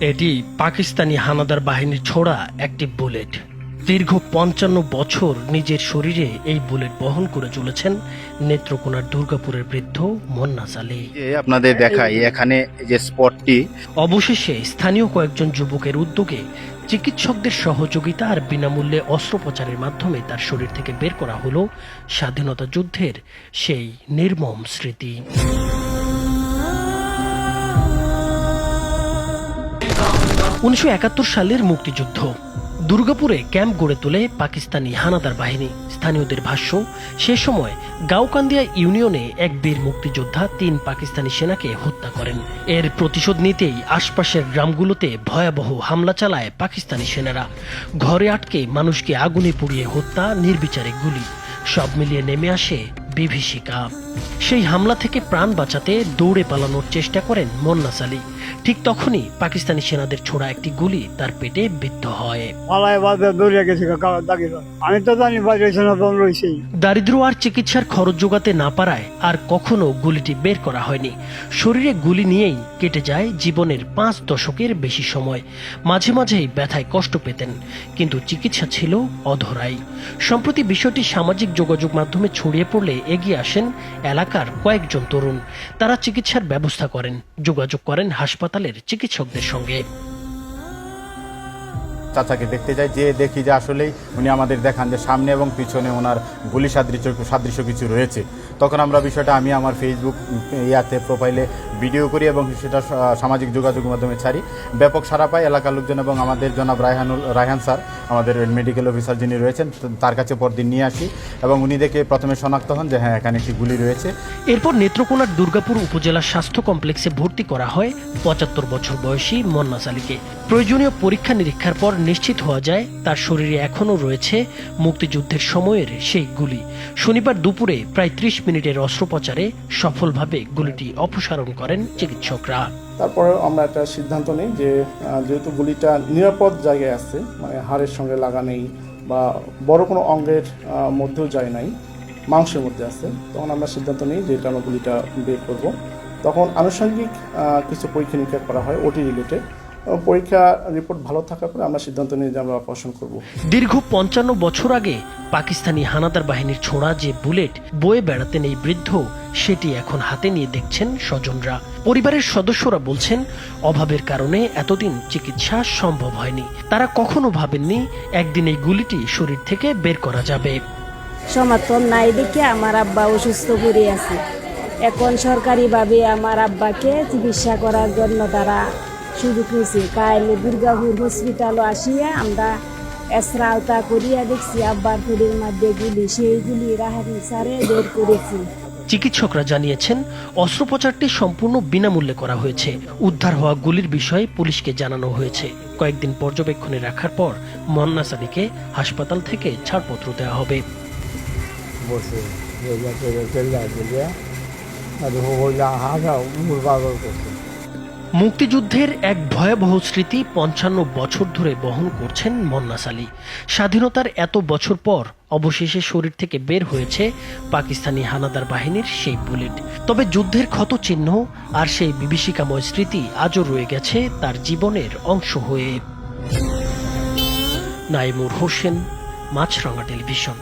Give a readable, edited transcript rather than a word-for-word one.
এটি পাকিস্তানি হানাদার বাহিনীর ছোড়া একটি বুলেট। দীর্ঘ ৫৫ বছর নিজের শরীরে এই বুলেট বহন করে চলেছেন নেত্রকোনার দুর্গাপুরের বৃদ্ধ মন্নাস আলী। আপনাদের দেখাই এখানে যে স্পটটি, অবশেষে স্থানীয় কয়েকজন যুবকের উদ্যোগে চিকিৎসকদের সহযোগিতা আর বিনামূল্যে অস্ত্রোপচারের মাধ্যমে তার শরীর থেকে বের করা হলো স্বাধীনতা যুদ্ধের সেই নির্মম স্মৃতি। ১৯৭১ সালের মুক্তিযুদ্ধ। দুর্গাপুরে ক্যাম্প গড়ে তোলে পাকিস্তানি হানাদার বাহিনী। স্থানীয়দের ভাষ্য, সে সময় গাওকান্দিয়া ইউনিয়নে এক বীর মুক্তিযোদ্ধা ৩ পাকিস্তানি সেনাকে হত্যা করেন। এর প্রতিশোধ নিতেই আশপাশের গ্রামগুলোতে ভয়াবহ হামলা চালায় পাকিস্তানি সেনারা। ঘরে আটকে মানুষকে আগুনে পুড়িয়ে হত্যা, নির্বিচারে গুলি, সব মিলিয়ে নেমে আসে বিভীষিকা। সেই হামলা থেকে প্রাণ বাঁচাতে দৌড়ে পালানোর চেষ্টা করেন মন্নাস আলী। ঠিক তখনই পাকিস্তানি সেনাদের ছোড়া একটি গুলি তার পেটে বিদ্ধ হয়। দারিদ্র আর চিকিৎসার খরচ জোগাতে না পারায় আর কখনো গুলিটি বের করা হয়নি। শরীরে গুলি নিয়েই কেটে যায় জীবনের ৫ দশকের বেশি সময়। মাঝে মাঝেই ব্যথায় কষ্ট পেতেন, কিন্তু চিকিৎসা ছিল অধরাই। সম্প্রতি বিষয়টি সামাজিক যোগাযোগ মাধ্যমে ছড়িয়ে পড়লে এগিয়ে আসেন এলাকার কয়েকজন তরুণ। তারা চিকিৎসার ব্যবস্থা করেন, যোগাযোগ করেন হাসপাতালের চিকিৎসকদের সঙ্গে। চাচাকে দেখতে যাই, যে দেখি যে আসলেই উনি আমাদের দেখান যে সামনে এবং পিছনে ওনার গুলি সাদৃশ্য কিছু রয়েছে। তখন আমরা বিষয়টা আমি আমার ফেসবুক প্রোফাইলে ভিডিও করি এবং সেটা সামাজিক যোগাযোগ মাধ্যমে ছাড়ি। ব্যাপক সাড়া পায় এলাকার লোকজন এবং আমাদের জনাব রায়হান স্যার, আমাদের মেডিকেল অফিসার যিনি রয়েছেন, তার কাছে পরদিন নিয়ে আসি এবং উনি দেখে প্রথমে শনাক্ত হন যে হ্যাঁ, এখানে একটি গুলি রয়েছে। এরপর নেত্রকোনার দুর্গাপুর উপজেলা স্বাস্থ্য কমপ্লেক্সে ভর্তি করা হয় ৭৫ বছর বয়সী মন্নাস আলীকে। প্রয়োজনীয় পরীক্ষা নিরীক্ষার পর নিশ্চিত হওয়া যায় তার শরীরে এখনও রয়েছে মুক্তিযুদ্ধের সময়ের সেই গুলি। শনিবার দুপুরে প্রায় ৩০ মিনিটের অস্ত্রোপচারে সফলভাবে গুলিটি অপসারণ করেন চিকিৎসকরা। তারপরে আমরা একটা সিদ্ধান্ত নিই যে যেহেতু গুলিটা নিরাপদ জায়গায় আছে, মানে হাড়ের সঙ্গে লাগা নেই বা বড় কোনো অঙ্গের মধ্যেও যায় নাই, মাংসের মধ্যে আছে, তখন আমরা সিদ্ধান্ত নিই যে এটা আমরা গুলিটা বের করব। তখন আনুষঙ্গিক কিছু পরীক্ষা নিরীক্ষা করা হয় ওটি রিলেটেড। পরীক্ষা রিপোর্ট ভালো থাকার পরে আমরা সিদ্ধান্ত নিই যে আমরা অপারেশন করব। দীর্ঘ ৫৫ বছর আগে পাকিস্তানি হানাদার বাহিনীর ছোড়া যে বুলেট বয়ে বেড়াতেন এই বৃদ্ধ, সেটি এখন হাতে নিয়ে দেখছেন স্বজনরা। পরিবারের সদস্যরা বলছেন, অভাবের কারণে এতদিন চিকিৎসা সম্ভব হয়নি। তারা কখনো ভাবেননি একদিন এই গুলিটি শরীর থেকে বের করা যাবে। সমর্থন নাই দেখে আমার আব্বা অসুস্থ পড়ে আছে। এখন সরকারিভাবে আমার আব্বাকে চিকিৎসা করার জন্য তারা সুযোগ নিয়েছে। কাইলে দুর্গাপুর হসপিটালও আসিয়া আমরা এসরাওতা করিয়া দেখছি আব্বার পেটের মধ্যে গুলি, সেই গুলি রাহানি স্যারে বের করেছি। চিকিৎসকরা জানিয়েছেন, অস্ত্রোপচারটি সম্পূর্ণ বিনামূল্যে করা হয়েছে। উদ্ধার হওয়া গুলির বিষয়ে পুলিশকে জানানো হয়েছে। কয়েকদিন পর্যবেক্ষণে রাখার পর মন্নাস আলীকে হাসপাতাল থেকে ছাড়পত্র দেওয়া হবে। মুক্তিযুদ্ধের এক ভয়াবহ স্মৃতি ৫৫ বছর ধরে বহন করছেন মন্নাস আলী। স্বাধীনতার এত বছর পর অবশেষে শরীর থেকে বের হয়েছে পাকিস্তানি হানাদার বাহিনীর সেই বুলেট। তবে যুদ্ধের ক্ষত চিহ্ন আর সেই বিভীষিকাময় স্মৃতি আজও রয়ে গেছে তার জীবনের অংশ হয়ে। নাইমুর হোসেন, মাছরাঙা টেলিভিশন।